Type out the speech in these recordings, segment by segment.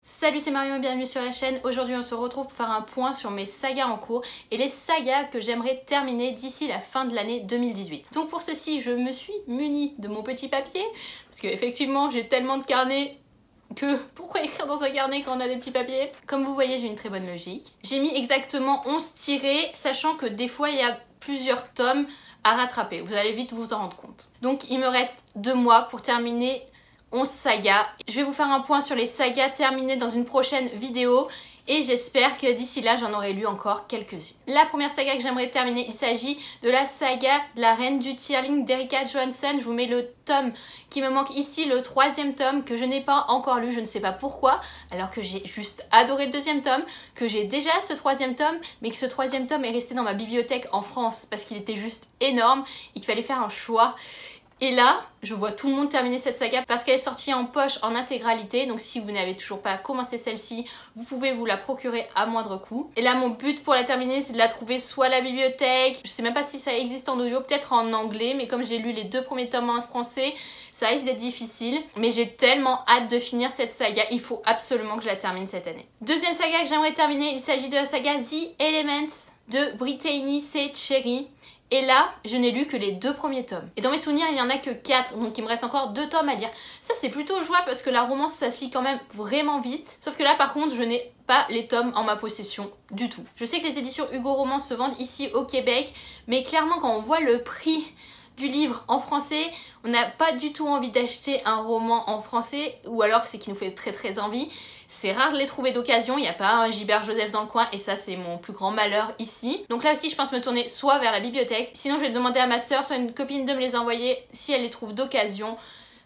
Salut, c'est Marion et bienvenue sur la chaîne. Aujourd'hui on se retrouve pour faire un point sur mes sagas en cours et les sagas que j'aimerais terminer d'ici la fin de l'année 2018. Donc pour ceci je me suis munie de mon petit papier parce que effectivement j'ai tellement de carnets que pourquoi écrire dans un carnet quand on a des petits papiers? Comme vous voyez j'ai une très bonne logique. J'ai mis exactement 11 tirés sachant que des fois il y a plusieurs tomes à rattraper. Vous allez vite vous en rendre compte. Donc il me reste 2 mois pour terminer 11 sagas. Je vais vous faire un point sur les sagas terminées dans une prochaine vidéo et j'espère que d'ici là j'en aurai lu encore quelques-unes. La première saga que j'aimerais terminer, il s'agit de la saga de la Reine du Tearling d'Erika Johansen. Je vous mets le tome qui me manque ici, le 3e tome que je n'ai pas encore lu, je ne sais pas pourquoi, alors que j'ai juste adoré le 2e tome, que j'ai déjà ce 3e tome, mais que ce 3e tome est resté dans ma bibliothèque en France parce qu'il était juste énorme et qu'il fallait faire un choix. Et là, je vois tout le monde terminer cette saga parce qu'elle est sortie en poche en intégralité. Donc si vous n'avez toujours pas commencé celle-ci, vous pouvez vous la procurer à moindre coût. Et là, mon but pour la terminer, c'est de la trouver soit à la bibliothèque. Je sais même pas si ça existe en audio, peut-être en anglais. Mais comme j'ai lu les 2 premiers tomes en français, ça risque d'être difficile. Mais j'ai tellement hâte de finir cette saga. Il faut absolument que je la termine cette année. Deuxième saga que j'aimerais terminer, il s'agit de la saga The Elements de Brittany C. Cherry. Et là, je n'ai lu que les 2 premiers tomes. Et dans mes souvenirs, il n'y en a que 4, donc il me reste encore 2 tomes à lire. Ça, c'est plutôt joie parce que la romance, ça se lit quand même vraiment vite. Sauf que là, par contre, je n'ai pas les tomes en ma possession du tout. Je sais que les éditions Hugo Romance se vendent ici au Québec, mais clairement, quand on voit le prix du livre en français, on n'a pas du tout envie d'acheter un roman en français, ou alors c'est qui nous fait très envie. C'est rare de les trouver d'occasion, il n'y a pas un Gilbert Joseph dans le coin et ça c'est mon plus grand malheur ici. Donc là aussi je pense me tourner soit vers la bibliothèque, sinon je vais demander à ma soeur, soit une copine de me les envoyer si elle les trouve d'occasion.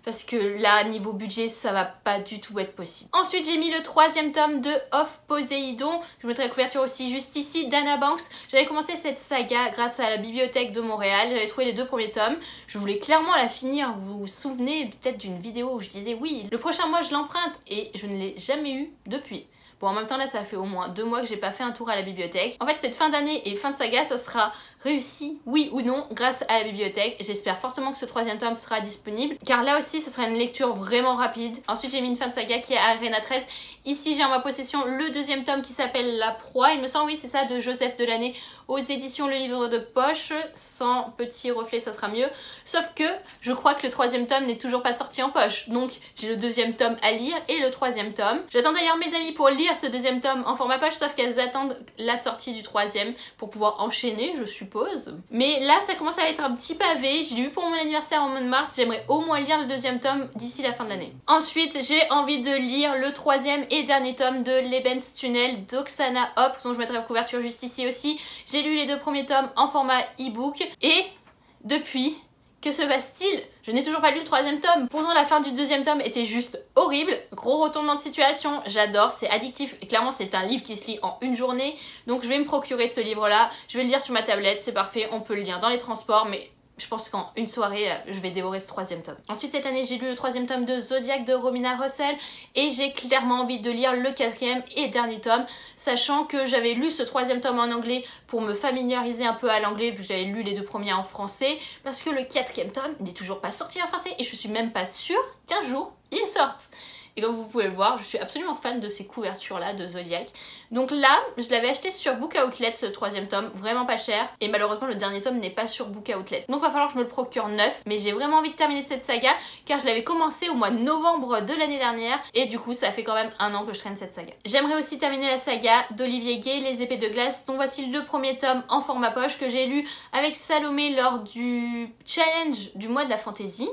Parce que là, niveau budget, ça va pas du tout être possible. Ensuite, j'ai mis le 3e tome de Off Poséidon. Je mettrai la couverture aussi juste ici, d'Anna Banks. J'avais commencé cette saga grâce à la bibliothèque de Montréal. J'avais trouvé les 2 premiers tomes. Je voulais clairement la finir. Vous vous souvenez peut-être d'une vidéo où je disais oui, le prochain mois je l'emprunte. Et je ne l'ai jamais eu depuis. Bon, en même temps, là, ça fait au moins 2 mois que j'ai pas fait un tour à la bibliothèque. En fait, cette fin d'année et fin de saga, ça sera réussi, oui ou non, grâce à la bibliothèque. J'espère fortement que ce 3e tome sera disponible, car là aussi, ce sera une lecture vraiment rapide. Ensuite, j'ai mis une fin de saga qui est Arena 13. Ici, j'ai en ma possession le 2e tome qui s'appelle La Proie. Il me semble, oui, c'est ça, de Joseph Delaney aux éditions Le Livre de Poche. Sans petit reflet, ça sera mieux. Sauf que je crois que le 3e tome n'est toujours pas sorti en poche. Donc, j'ai le 2e tome à lire et le 3e tome. J'attends d'ailleurs mes amis pour lire ce 2e tome en format poche, sauf qu'elles attendent la sortie du 3e pour pouvoir enchaîner, je suppose. Mais là, ça commence à être un petit pavé. Je l'ai eu pour mon anniversaire en mois de mars. J'aimerais au moins lire le 2e tome d'ici la fin de l'année. Ensuite, j'ai envie de lire le 3e et dernier tome de Lebenstunnel d'Oksana Hop, dont je mettrai la couverture juste ici aussi. J'ai lu les 2 premiers tomes en format e-book. Et depuis, que se passe-t-il? Je n'ai toujours pas lu le 3e tome. Pourtant la fin du 2e tome était juste horrible. Gros retournement de situation, j'adore, c'est addictif. Et clairement c'est un livre qui se lit en une journée. Donc je vais me procurer ce livre là. Je vais le lire sur ma tablette, c'est parfait. On peut le lire dans les transports, mais je pense qu'en une soirée, je vais dévorer ce 3e tome. Ensuite, cette année, j'ai lu le 3e tome de Zodiac de Romina Russell et j'ai clairement envie de lire le 4e et dernier tome, sachant que j'avais lu ce 3e tome en anglais pour me familiariser un peu à l'anglais, vu que j'avais lu les 2 premiers en français, parce que le 4e tome n'est toujours pas sorti en français et je suis même pas sûre qu'un jour il sorte. Et comme vous pouvez le voir, je suis absolument fan de ces couvertures-là de Zodiac. Donc là, je l'avais acheté sur Book Outlet, ce 3e tome, vraiment pas cher. Et malheureusement, le dernier tome n'est pas sur Book Outlet. Donc il va falloir que je me le procure neuf. Mais j'ai vraiment envie de terminer cette saga, car je l'avais commencé au mois de novembre de l'année dernière. Et du coup, ça fait quand même 1 an que je traîne cette saga. J'aimerais aussi terminer la saga d'Olivier Gay, Les Épées de Glace, dont voici le 1er tome en format poche que j'ai lu avec Salomé lors du challenge du mois de la fantaisie.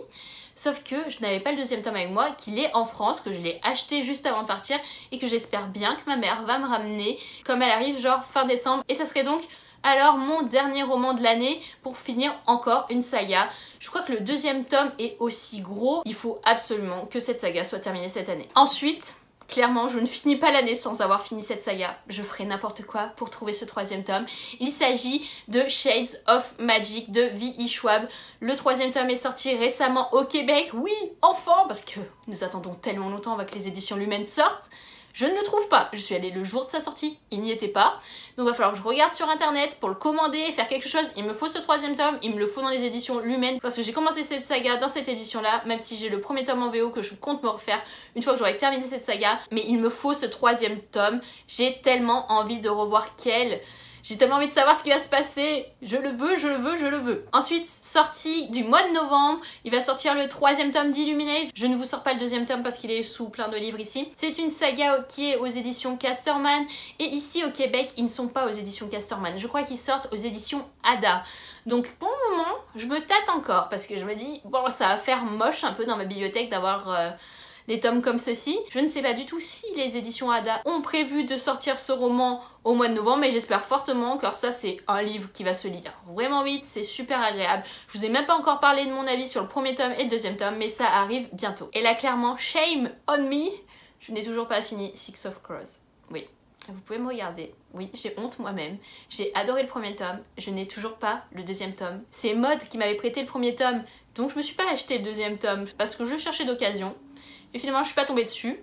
Sauf que je n'avais pas le 2e tome avec moi, qu'il est en France, que je l'ai acheté juste avant de partir et que j'espère bien que ma mère va me ramener comme elle arrive genre fin décembre. Et ça serait donc alors mon dernier roman de l'année pour finir encore une saga. Je crois que le 2e tome est aussi gros. Il faut absolument que cette saga soit terminée cette année. Ensuite, clairement, je ne finis pas l'année sans avoir fini cette saga. Je ferai n'importe quoi pour trouver ce 3e tome. Il s'agit de Shades of Magic de V.E. Schwab. Le 3e tome est sorti récemment au Québec. Oui, enfin, parce que nous attendons tellement longtemps avant que les éditions Lumen sortent. Je ne le trouve pas. Je suis allée le jour de sa sortie, il n'y était pas. Donc il va falloir que je regarde sur internet pour le commander, faire quelque chose. Il me faut ce 3e tome, il me le faut dans les éditions Lumen parce que j'ai commencé cette saga dans cette édition là, même si j'ai le premier tome en VO que je compte me refaire une fois que j'aurai terminé cette saga. Mais il me faut ce 3e tome. J'ai tellement envie de revoir Kel. J'ai tellement envie de savoir ce qui va se passer. Je le veux, je le veux, je le veux. Ensuite, sortie du mois de novembre, il va sortir le 3e tome d'Illuminate. Je ne vous sors pas le 2e tome parce qu'il est sous plein de livres ici. C'est une saga qui est aux éditions Casterman. Et ici au Québec, ils ne sont pas aux éditions Casterman. Je crois qu'ils sortent aux éditions Ada. Donc pour le moment, je me tâte encore parce que je me dis, bon, ça va faire moche un peu dans ma bibliothèque d'avoir... des tomes comme ceci. Je ne sais pas du tout si les éditions Ada ont prévu de sortir ce roman au mois de novembre, mais j'espère fortement car ça c'est un livre qui va se lire vraiment vite, c'est super agréable. Je vous ai même pas encore parlé de mon avis sur le 1er tome et le 2e tome, mais ça arrive bientôt. Et là clairement, shame on me, je n'ai toujours pas fini Six of Crows. Oui. Vous pouvez me regarder, oui j'ai honte moi-même, j'ai adoré le 1er tome, je n'ai toujours pas le 2e tome. C'est Maud qui m'avait prêté le 1er tome, donc je me suis pas acheté le 2e tome parce que je cherchais d'occasion. Et finalement je suis pas tombée dessus.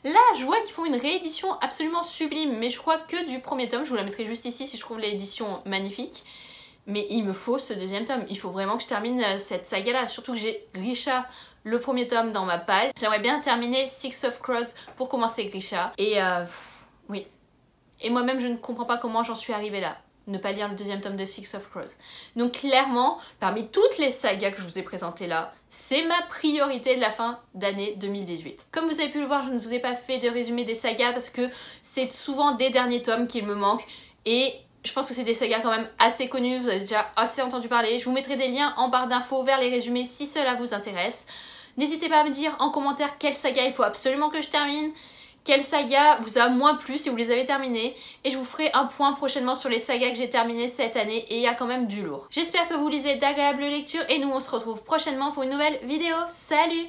Là je vois qu'ils font une réédition absolument sublime, mais je crois que du 1er tome, je vous la mettrai juste ici si je trouve l'édition magnifique. Mais il me faut ce 2e tome, il faut vraiment que je termine cette saga là, surtout que j'ai Grisha le 1er tome dans ma palle. J'aimerais bien terminer Six of Crows pour commencer Grisha. Et oui. Et moi-même je ne comprends pas comment j'en suis arrivée là. Ne pas lire le 2e tome de Six of Crows. Donc clairement, parmi toutes les sagas que je vous ai présentées là, c'est ma priorité de la fin d'année 2018. Comme vous avez pu le voir, je ne vous ai pas fait de résumé des sagas parce que c'est souvent des derniers tomes qu'il me manquent. Et je pense que c'est des sagas quand même assez connues, vous avez déjà assez entendu parler. Je vous mettrai des liens en barre d'infos vers les résumés si cela vous intéresse. N'hésitez pas à me dire en commentaire quelle saga il faut absolument que je termine. Quelle saga vous a moins plu si vous les avez terminées. Et je vous ferai un point prochainement sur les sagas que j'ai terminées cette année. Et il y a quand même du lourd. J'espère que vous lisez d'agréables lectures. Et nous on se retrouve prochainement pour une nouvelle vidéo. Salut!